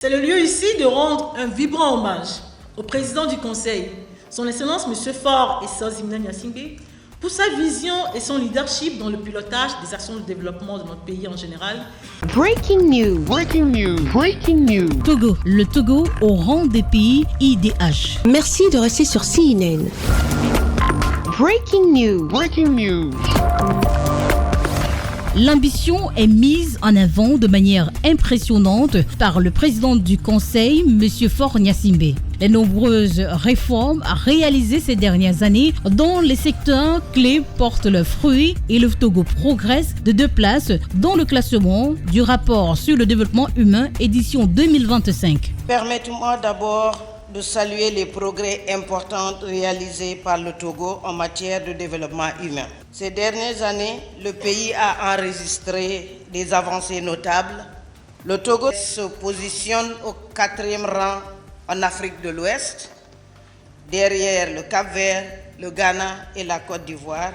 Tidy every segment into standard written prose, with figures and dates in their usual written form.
C'est le lieu ici de rendre un vibrant hommage au président du Conseil, son Excellence M. Faure Essozi-Mneh Gnassingbé, pour sa vision et son leadership dans le pilotage des actions de développement de notre pays en général. Breaking news. Breaking news. Breaking news. Togo, le Togo au rang des pays IDH. Merci de rester sur CNN. Breaking news. Breaking news. L'ambition est mise en avant de manière impressionnante par le président du Conseil, M. Faure Gnassingbé. Les nombreuses réformes réalisées ces dernières années dans les secteurs clés portent leurs fruits et le Togo progresse de 2 places dans le classement du rapport sur le développement humain édition 2025. Permettez-moi d'abord de saluer les progrès importants réalisés par le Togo en matière de développement humain. Ces dernières années, le pays a enregistré des avancées notables. Le Togo se positionne au 4e rang en Afrique de l'Ouest, derrière le Cap-Vert, le Ghana et la Côte d'Ivoire,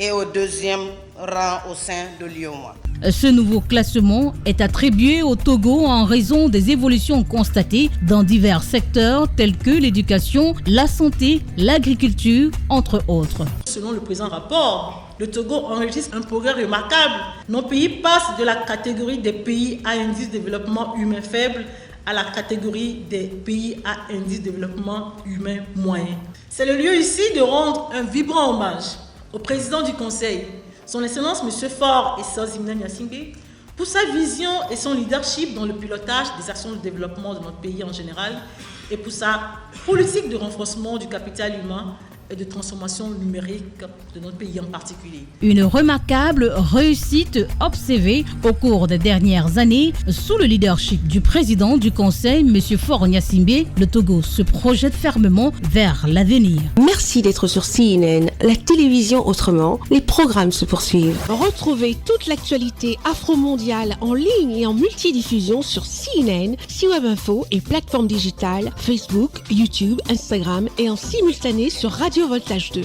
et au 2e rang au sein de l'UEMOA. Ce nouveau classement est attribué au Togo en raison des évolutions constatées dans divers secteurs tels que l'éducation, la santé, l'agriculture, entre autres. Selon le présent rapport, le Togo enregistre un progrès remarquable. Nos pays passent de la catégorie des pays à indice de développement humain faible à la catégorie des pays à indice de développement humain moyen. C'est le lieu ici de rendre un vibrant hommage au président du Conseil, son Excellence M. Faure Essozi-Mneh Gnassingbé, pour sa vision et son leadership dans le pilotage des actions de développement de notre pays en général et pour sa politique de renforcement du capital humain et de transformation numérique de notre pays en particulier. Une remarquable réussite observée au cours des dernières années sous le leadership du président du Conseil, M. Faure Gnassingbé. Le Togo se projette fermement vers l'avenir. Merci d'être sur CNN, la télévision autrement. Les programmes se poursuivent. Retrouvez toute l'actualité afro-mondiale en ligne et en multidiffusion sur CNN, C-Web Info et plateformes digitales, Facebook, YouTube, Instagram et en simultané sur Radio Voltage 2.